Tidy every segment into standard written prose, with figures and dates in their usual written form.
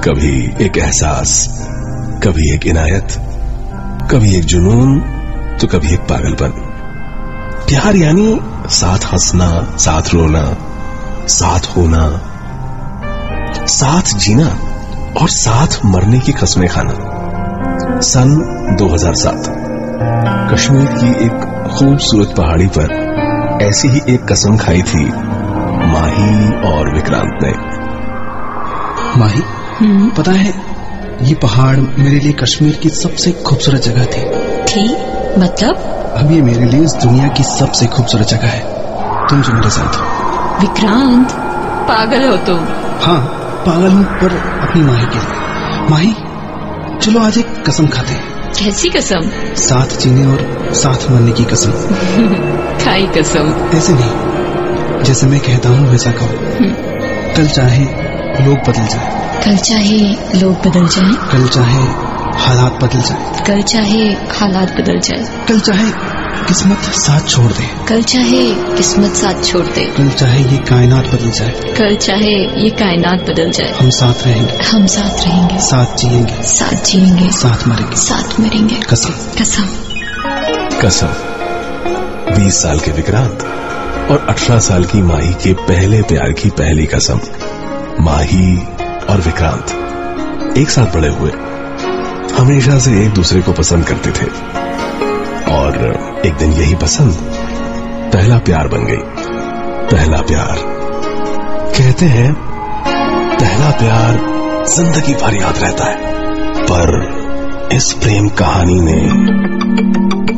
कभी एक एहसास, कभी एक इनायत, कभी एक जुनून तो कभी एक पागलपन। प्यार यानी साथ हंसना, साथ रोना, साथ होना, साथ जीना और साथ मरने की कसमें खाना। सन 2007 कश्मीर की एक खूबसूरत पहाड़ी पर ऐसी ही एक कसम खाई थी माही और विक्रांत ने। माही, पता है ये पहाड़ मेरे लिए कश्मीर की सबसे खूबसूरत जगह थी। मतलब? अब ये मेरे लिए इस दुनिया की सबसे खूबसूरत जगह है। तुम जो मेरे साथ हो। विक्रांत, पागल हो तुम। हाँ, पागल हूँ, पर अपनी माही के लिए। माही, चलो आज एक कसम खाते हैं। कैसी कसम? साथ जीने और साथ मरने की कसम। खाई कसम? ऐसे नहीं, जैसे मैं कहता हूँ वैसा कहो। कल चाहे लोग बदल जाए, कल चाहे लोग बदल जाए, कल चाहे हालात बदल जाए, कल चाहे हालात बदल जाए, कल चाहे किस्मत साथ छोड़ दे, कल चाहे किस्मत साथ छोड़ दे, कल चाहे ये कायनात बदल जाए, कल चाहे ये कायनात बदल जाए, हम साथ रहेंगे, हम साथ रहेंगे, साथ जिएंगे, साथ जिएंगे, साथ मरेंगे, साथ मरेंगे। कसम। कसम। कसम। 20 साल के विक्रांत और 18 साल की माही के पहले प्यार की पहली कसम। माही और विक्रांत एक साथ बड़े हुए, हमेशा से एक दूसरे को पसंद करते थे और एक दिन यही पसंद पहला प्यार बन गई। पहला प्यार, कहते हैं पहला प्यार जिंदगी भर याद रहता है, पर इस प्रेम कहानी ने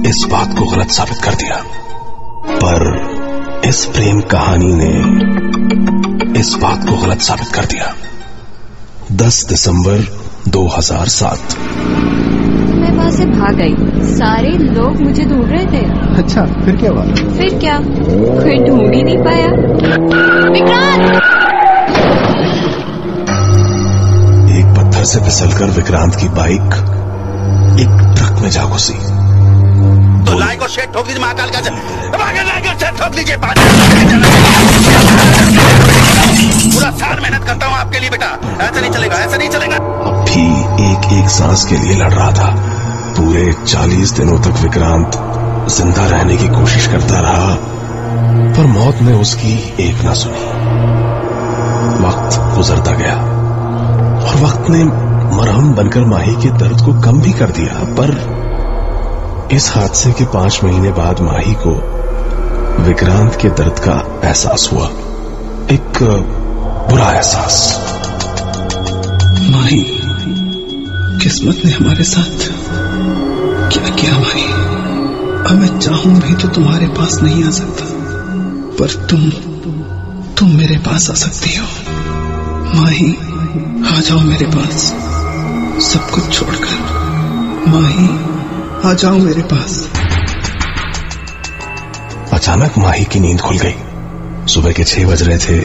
इस बात को गलत साबित कर दिया। पर इस प्रेम कहानी ने इस बात को गलत साबित कर दिया। 10 दिसंबर 2007। मैं वहां से भाग गई। सारे लोग मुझे ढूंढ रहे थे। अच्छा, फिर क्या हुआ? फिर क्या, कोई ढूंढ ही नहीं पाया। विक्रांत! एक पत्थर से फिसलकर विक्रांत की बाइक एक ट्रक में जा घुसी। तो लाई को शेड ठोक दीजिए, महाकाल का लाई को शेड ठोक दीजिए। पूरा साल मेहनत करता हूँ आपके लिए बेटा, ऐसा नहीं चलेगा, ऐसा नहीं चलेगा। अब भी एक एक सांस के लिए लड़ रहा था। पूरे 40 दिनों तक विक्रांत जिंदा रहने की कोशिश करता रहा, पर मौत ने उसकी एक ना सुनी। वक्त गुजरता गया और वक्त ने मरहम बनकर माही के दर्द को कम भी कर दिया, पर इस हादसे के 5 महीने बाद माही को विक्रांत के दर्द का एहसास हुआ। एक बुरा एहसास। माही, किस्मत ने हमारे साथ क्या किया माही? अब मैं चाहूं भी तो तुम्हारे पास नहीं आ सकता, पर तुम मेरे पास आ सकती हो। माही, आ जाओ मेरे पास, सब कुछ छोड़कर। माही, आ जाओ मेरे पास। अचानक माही की नींद खुल गई। सुबह के 6 बज रहे थे।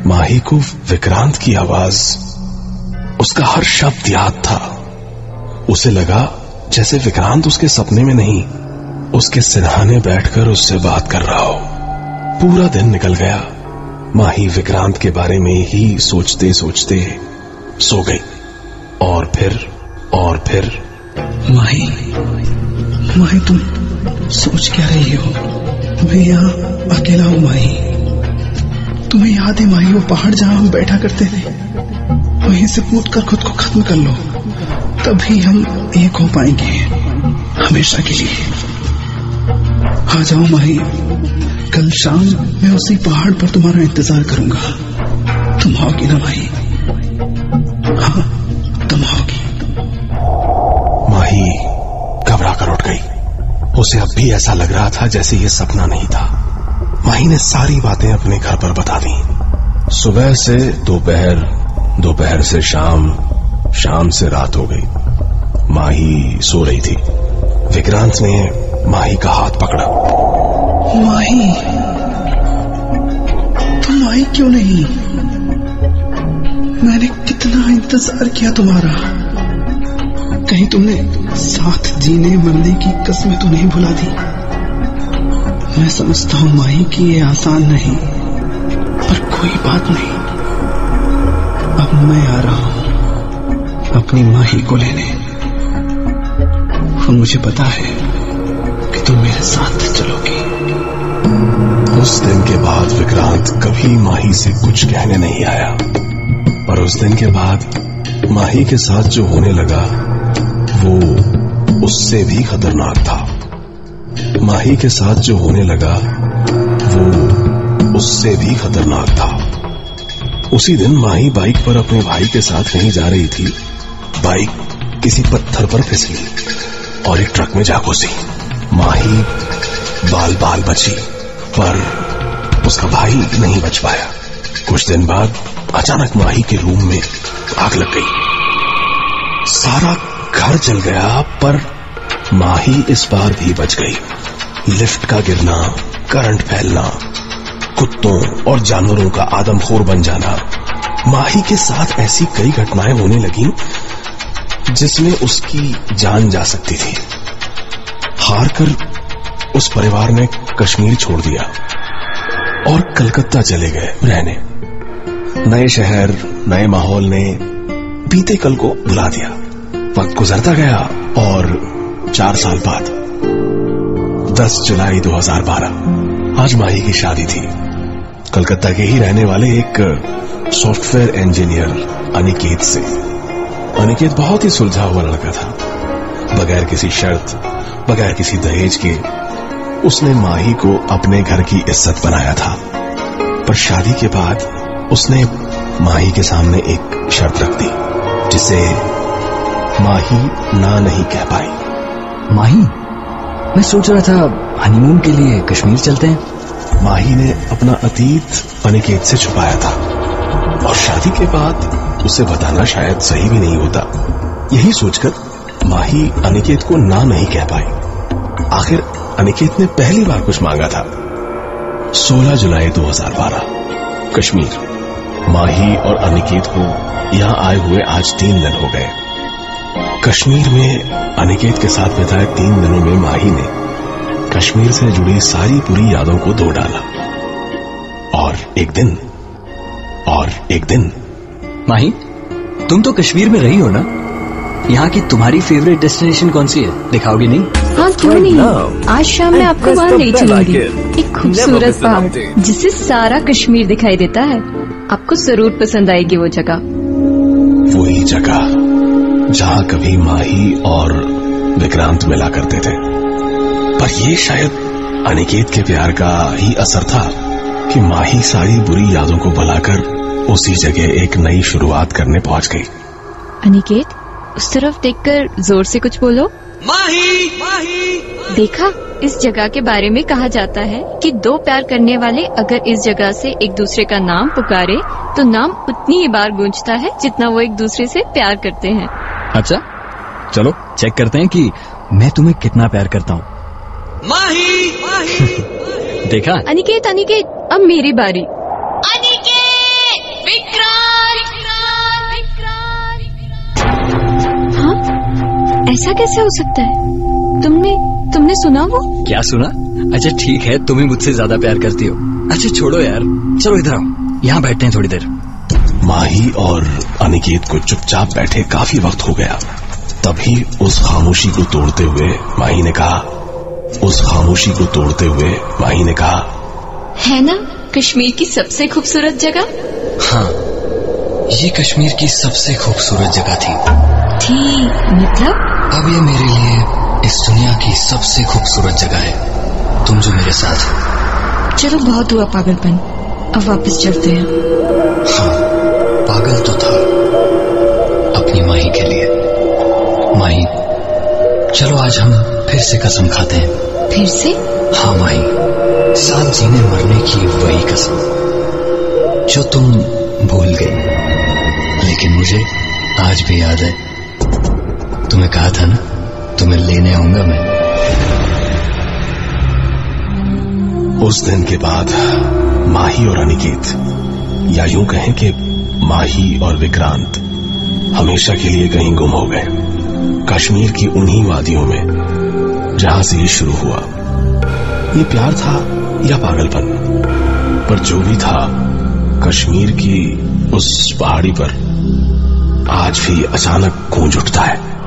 माही को विक्रांत की आवाज, उसका हर शब्द याद था। उसे लगा जैसे विक्रांत उसके सपने में नहीं, उसके सिरहाने बैठकर उससे बात कर रहा हो। पूरा दिन निकल गया। माही विक्रांत के बारे में ही सोचते सोचते सो गई। और फिर माही, तुम सोच क्या रही हो? मैं यहाँ अकेला हूँ माही। तुम्हें याद है माही, वो पहाड़ जहाँ हम बैठा करते थे, वहीं से कूदकर खुद को खत्म कर लो, तभी हम एक हो पाएंगे हमेशा के लिए। आ जाओ माही, कल शाम मैं उसी पहाड़ पर तुम्हारा इंतजार करूंगा। तुम आओगी ना माही? हाँ, तुम आओगी। माही घबरा कर उठ गई। उसे अब भी ऐसा लग रहा था जैसे ये सपना नहीं था। माही ने सारी बातें अपने घर पर बता दी। सुबह से दोपहर, दोपहर से शाम, शाम से रात हो गई। माही सो रही थी। विक्रांत ने माही का हाथ पकड़ा। माही, तुम आई क्यों नहीं? मैंने कितना इंतजार किया तुम्हारा। कहीं तुमने साथ जीने मरने की कसमें तो नहीं भुला दी? मैं समझता हूं माही कि ये आसान नहीं, पर कोई बात नहीं। अब मैं आ रहा हूं अपनी माही को लेने, और मुझे पता है कि तुम मेरे साथ चलोगी। उस दिन के बाद विक्रांत कभी माही से कुछ कहने नहीं आया, और उस दिन के बाद माही के साथ जो होने लगा वो उससे भी खतरनाक था। माही के साथ जो होने लगा वो उससे भी खतरनाक था। उसी दिन माही बाइक पर अपने भाई के साथ कहीं जा रही थी। बाइक किसी पत्थर पर फिसली और एक ट्रक में जा घुसी। माही बाल बाल बची, पर उसका भाई नहीं बच पाया। कुछ दिन बाद अचानक माही के रूम में आग लग गई। सारा घर जल गया, पर माही इस बार भी बच गई। लिफ्ट का गिरना, करंट फैलना, कुत्तों और जानवरों का आदमखोर बन जाना, माही के साथ ऐसी कई घटनाएं होने लगी जिसमें उसकी जान जा सकती थी। हारकर उस परिवार ने कश्मीर छोड़ दिया और कलकत्ता चले गए रहने। नए शहर, नए माहौल ने बीते कल को भुला दिया। वक्त गुजरता गया और 4 साल बाद 10 जुलाई 2012 आज माही की शादी थी। कलकत्ता के ही रहने वाले एक सॉफ्टवेयर इंजीनियर अनिकेत से। अनिकेत बहुत ही सुलझा हुआ लड़का था। बगैर किसी शर्त, बगैर किसी दहेज के उसने माही को अपने घर की इज्जत बनाया था। पर शादी के बाद उसने माही के सामने एक शर्त रख दी जिसे माही ना नहीं कह पाई। माही, मैं सोच रहा था हनीमून के लिए कश्मीर चलते हैं। माही ने अपना अतीत अनिकेत से छुपाया था और शादी के बाद उसे बताना शायद सही भी नहीं होता। यही सोचकर माही अनिकेत को ना नहीं कह पाई। आखिर अनिकेत ने पहली बार कुछ मांगा था। 16 जुलाई 2012 कश्मीर। माही और अनिकेत को यहां आए हुए आज 3 दिन हो गए। कश्मीर में अनिकेत के साथ बिताए 3 दिनों में माही ने कश्मीर से जुड़ी सारी बुरी यादों को धो डाला। और एक दिन माही, तुम तो कश्मीर में रही हो ना? यहाँ की तुम्हारी फेवरेट डेस्टिनेशन कौन सी है? दिखाओगी नहीं? हाँ, क्यों नहीं। आज शाम मैं आपको वहाँ ले चलूंगी। एक खूबसूरत पहाड़ जिससे सारा कश्मीर दिखाई देता है। आपको जरूर पसंद आएगी वो जगह। वही जगह जहाँ कभी माही और विक्रांत मिला करते थे। पर ये शायद अनिकेत के प्यार का ही असर था कि माही सारी बुरी यादों को भुलाकर उसी जगह एक नई शुरुआत करने पहुंच गई। अनिकेत, उस तरफ देखकर जोर से कुछ बोलो। माही, माही। देखा, इस जगह के बारे में कहा जाता है कि 2 प्यार करने वाले अगर इस जगह से एक दूसरे का नाम पुकारे तो नाम उतनी ही बार गूंजता है जितना वो एक दूसरे से प्यार करते हैं। अच्छा, चलो चेक करते हैं कि मैं तुम्हें कितना प्यार करता हूँ। माही, माही। देखा? अनिकेत, अब मेरी बारी। हाँ, ऐसा कैसे हो सकता है? तुमने सुना वो? क्या सुना? अच्छा ठीक है, तुम ही मुझसे ज्यादा प्यार करती हो। अच्छा छोड़ो यार, चलो इधर आओ, यहाँ बैठते हैं थोड़ी देर। माही और अनिकेत को चुपचाप बैठे काफी वक्त हो गया। तभी उस खामोशी को तोड़ते हुए माही ने कहा, है ना कश्मीर की सबसे खूबसूरत जगह? हाँ, ये कश्मीर की सबसे खूबसूरत जगह थी। मतलब? अब ये मेरे लिए इस दुनिया की सबसे खूबसूरत जगह है, तुम जो मेरे साथ हो। चलो बहुत हुआ पागलपन, अब वापस चलते हैं। हाँ, पागल तो था अपनी माही के लिए। माही, चलो आज हम फिर से कसम खाते हैं। फिर से? हाँ माही, साथ जीने मरने की वही कसम जो तुम भूल गई, लेकिन मुझे आज भी याद है। तुम्हें कहा था ना, तुम्हें लेने आऊंगा मैं। उस दिन के बाद माही और अनिकेत, या यूं कहें कि माही और विक्रांत, हमेशा के लिए कहीं गुम हो गए। कश्मीर की उन्हीं वादियों में जहां से ये शुरू हुआ। ये प्यार था या पागलपन, पर जो भी था, कश्मीर की उस पहाड़ी पर आज भी अचानक गूंज उठता है।